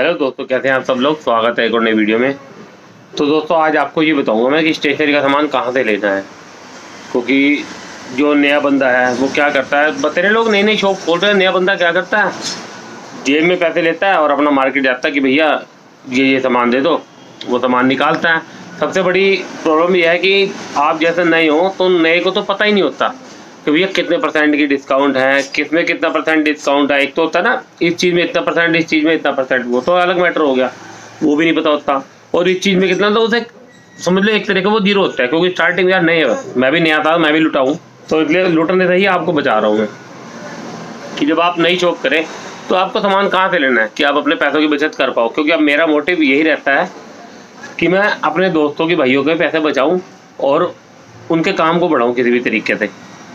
Hello दोस्तों, कैसे हैं आप सब लोग। स्वागत है एक और नई वीडियो में। तो दोस्तों आज आपको ये बताऊंगा मैं कि स्टेशनरी का सामान कहाँ से लेना है, क्योंकि जो नया बंदा है वो क्या करता है, बतेरे लोग नई नई शॉप खोल रहे हैं, नया बंदा क्या करता है, जेब में पैसे लेता है और अपना मार्केट जाता है कि भैया ये सामान दे दो, वो सामान निकालता है। सबसे बड़ी प्रॉब्लम यह है कि आप जैसे नए हो तो नए को तो पता ही नहीं होता कि भैया कितने परसेंट की डिस्काउंट है, किस में कितना परसेंट डिस्काउंट है। एक तो होता है ना, इस चीज़ में इतना परसेंट, इस चीज़ में इतना परसेंट, वो तो अलग मैटर हो गया, वो भी नहीं पता होता। और इस चीज़ में कितना, तो उसे समझ लो एक तरीके का वो जीरो होता है, क्योंकि स्टार्टिंग यार नए है, मैं भी नया था, मैं भी लुटाऊँ, तो इसलिए लुटने से ही आपको बचा रहा हूँ मैं कि जब आप नई शॉप करें तो आपको सामान कहाँ से लेना है कि आप अपने पैसों की बचत कर पाओ। क्योंकि अब मेरा मोटिव यही रहता है कि मैं अपने दोस्तों की, भाइयों के पैसे बचाऊँ और उनके काम को बढ़ाऊँ किसी भी तरीके से,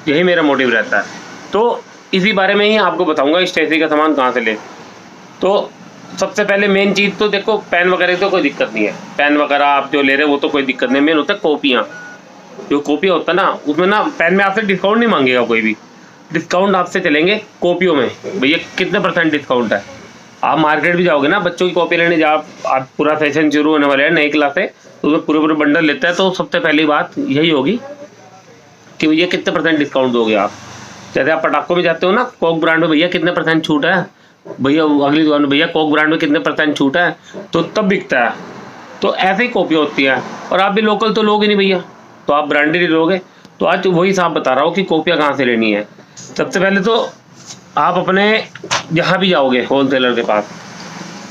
यही मेरा मोटिव रहता है। तो इसी बारे में ही आपको बताऊंगा स्टेशनरी का सामान कहाँ से ले। तो सबसे पहले मेन चीज़ तो देखो, पेन वगैरह तो कोई दिक्कत नहीं है, पेन वगैरह आप जो ले रहे हो वो तो कोई दिक्कत नहीं। मेन होता है कॉपियाँ, जो कॉपियाँ होता है ना, उसमें ना पेन में आपसे डिस्काउंट नहीं मांगेगा कोई भी, डिस्काउंट आपसे चलेंगे कॉपियों में, भैया कितने परसेंट डिस्काउंट है। आप मार्केट भी जाओगे ना, बच्चों की कॉपी लेने जाओ, आप पूरा सेशन शुरू होने वाले हैं नई क्लास से, तो उसमें पूरे बंडल लेता है, तो सबसे पहली बात यही होगी कि भैया कितने परसेंट डिस्काउंट दोगे आप। जैसे आप पटाखों में जाते हो ना, कोक ब्रांड में भैया कितने परसेंट छूट है, भैया अगली दुकान में भैया कोक ब्रांड में कितने परसेंट छूट है, तो तब बिकता है। तो ऐसे ही कॉपी होती है। और आप भी लोकल तो लोगे नहीं भैया, तो आप ब्रांडेड ही लोगे। तो आज वही साहब बता रहा हूँ कि कॉपियाँ कहाँ से लेनी है। सबसे पहले तो आप अपने जहाँ भी जाओगे होलसेलर के पास,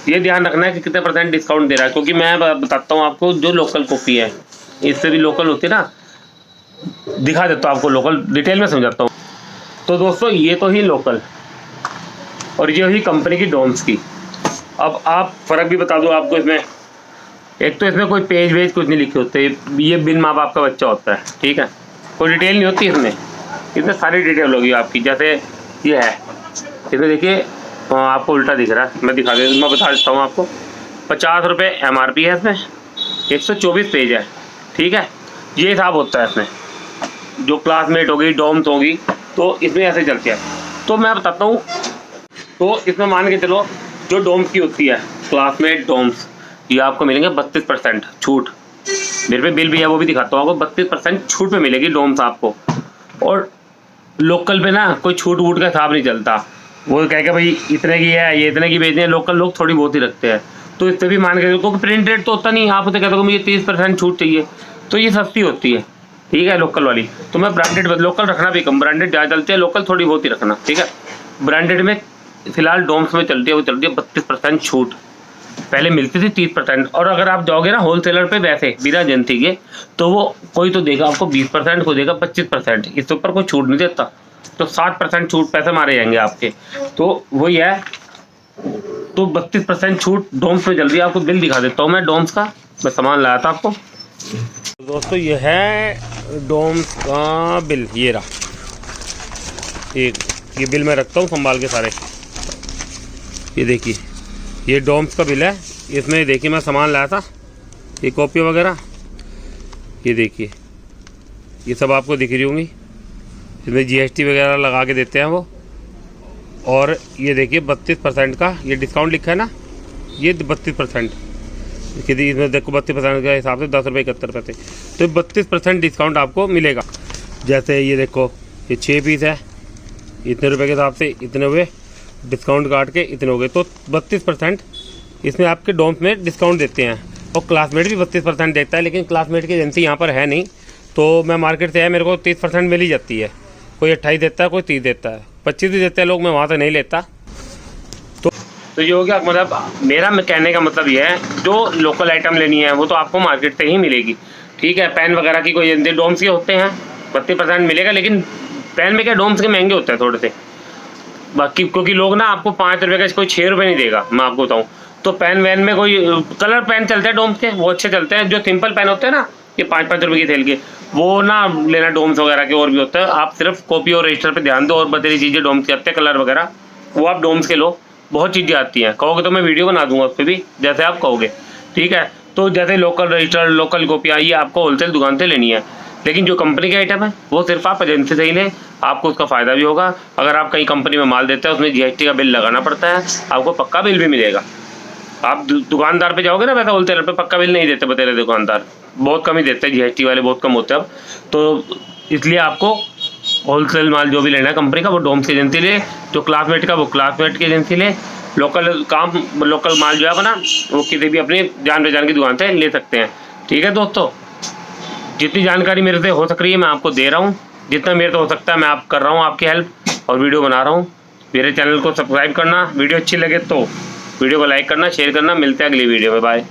ये ध्यान रखना है कि कितने परसेंट डिस्काउंट दे रहा है। क्योंकि मैं बताता हूँ आपको, जो लोकल कॉपी है, इससे भी लोकल होती है ना, दिखा देता हूँ आपको, लोकल डिटेल में समझाता हूँ। तो दोस्तों ये तो ही लोकल, और ये ही कंपनी की डोम्स की। अब आप फ़र्क भी बता दो आपको इसमें। एक तो इसमें कोई पेज वेज कुछ नहीं लिखे होते, ये बिन माँ बाप का बच्चा होता है, ठीक है, कोई डिटेल नहीं होती इसमें। इसमें सारी डिटेल होगी आपकी। जैसे ये है, इसमें देखिए आपको उल्टा दिख रहा है, मैं बता देता हूँ आपको। 50 रुपये MRP है इसमें, 124 पेज है, ठीक है। ये हिसाब होता है इसमें, जो क्लासमेट होगी, डोम्स होगी, तो इसमें ऐसे चलते हैं। तो मैं बताता हूँ, तो इसमें मान के चलो जो डोम्स की होती है, क्लासमेट डोम्स, ये आपको मिलेंगे 32% छूट। मेरे पे बिल भी है, वो भी दिखाता हूँ आपको। 32% छूट पे मिलेगी डोम्स आपको। और लोकल पे ना कोई छूट वूट का हिसाब नहीं चलता, वो कहेगा भाई इतने की है, ये इतने की बेचनी है। लोकल लोग थोड़ी बहुत ही रखते हैं, तो इससे भी मान के चलो, क्योंकि प्रिंट रेट तो होता नहीं। आप उसे कहते हो मुझे 30% छूट चाहिए, तो ये सस्ती होती है, ठीक है, लोकल वाली। तो मैं ब्रांडेड, लोकल रखना भी कम, ब्रांडेड ज़्यादा चलती है, लोकल थोड़ी बहुत ही रखना, ठीक है। ब्रांडेड में फिलहाल डोम्स में चलती है, वो चलती है 32% छूट। पहले मिलती थी 30%। और अगर आप जाओगे ना होलसेलर पे वैसे बिना एजेंसी के, तो वो कोई तो देगा आपको 20%, को देगा 25%, इससे ऊपर कोई छूट नहीं देता। तो 60% छूट पैसे मारे जाएंगे आपके। तो वही है, तो 32% छूट डोम्स में चल रही है। आपको बिल दिखा देता हूँ मैं डोम्स का, मैं सामान लाया था आपको। तो दोस्तों ये है डोम्स का बिल, ये रहा एक, ये बिल मैं रखता हूँ संभाल के सारे। ये देखिए, ये डोम्स का बिल है। इसमें देखिए मैं सामान लाया था, ये कॉपी वगैरह, ये देखिए, ये सब आपको दिख रही होंगी। इसमें GST वगैरह लगा के देते हैं वो। और ये देखिए 32% का ये डिस्काउंट लिखा है ना, ये 32%, इसमें देखो 32% के हिसाब से 10 रुपये 71 पैसे, तो 32% डिस्काउंट आपको मिलेगा। जैसे ये देखो, ये 6 पीस है, इतने रुपए के हिसाब से इतने हुए, डिस्काउंट काट के इतने हो गए, तो 32% इसमें आपके डोम्स में डिस्काउंट देते हैं। और क्लासमेट भी 32% देता है, लेकिन क्लासमेट की एजेंसी यहाँ पर है नहीं, तो मैं मार्केट से है, मेरे को 30% मिल ही जाती है। कोई 28 देता है, कोई 30 देता है, 25 भी देते हैं लोग, मैं वहाँ से नहीं लेता। तो ये हो गया, मतलब मेरा कहने का मतलब ये है, जो लोकल आइटम लेनी है वो तो आपको मार्केट से ही मिलेगी, ठीक है। पेन वगैरह की कोई डोम्स के होते हैं, 32% मिलेगा, लेकिन पेन में क्या, डोम्स के महंगे होते हैं थोड़े से बाकी, क्योंकि लोग ना आपको 5 रुपये का कोई 6 रुपये नहीं देगा, मैं आपको बताऊँ। तो पेन वैन में कोई कलर पेन चलते हैं डोम्स के, वो अच्छे चलते हैं। जो सिंपल पेन होते हैं ना, ये 5-5 रुपये की थैल के, वो ना लेना डोम्स वगैरह के। और भी होता है, आप सिर्फ कॉपी और रजिस्टर पे ध्यान दो, और बतेरी चीज़ें डोम्स के आते हैं, कलर वगैरह, वो आप डोम्स के लो। बहुत चीज़ें आती हैं, कहोगे तो मैं वीडियो बना दूंगा उस पर भी, जैसे आप कहोगे, ठीक है। तो जैसे लोकल रजिस्टर, लोकल कॉपियाँ, ये आपको होलसेल दुकान से लेनी है। लेकिन जो कंपनी के आइटम है वो सिर्फ आप एजेंसी से ही लें, आपको उसका फ़ायदा भी होगा। अगर आप कहीं कंपनी में माल देते हैं, उसमें GST का बिल लगाना पड़ता है, आपको पक्का बिल भी मिलेगा। आप दुकानदार पे जाओगे ना, वैसे होलसेलर पे पक्का बिल नहीं देते बतेरे दुकानदार, बहुत कम ही देते हैं, जीएसटी वाले बहुत कम होते हैं अब। तो इसलिए आपको होलसेल माल जो भी लेना है कंपनी का, वो डोम्स की एजेंसी ले, जो क्लासमेट का वो क्लासमेट की एजेंसी ले। लोकल माल जो है अपना, वो किसी भी अपनी जान पहचान की दुकान से ले सकते हैं। ठीक है दोस्तों, जितनी जानकारी मेरे से हो सक रही है मैं आपको दे रहा हूँ, जितना मेरे से हो सकता है मैं आप कर रहा हूँ आपकी हेल्प, और वीडियो बना रहा हूँ। मेरे चैनल को सब्सक्राइब करना, वीडियो अच्छी लगे तो वीडियो को लाइक करना, शेयर करना। मिलते हैं अगली वीडियो में, बाय।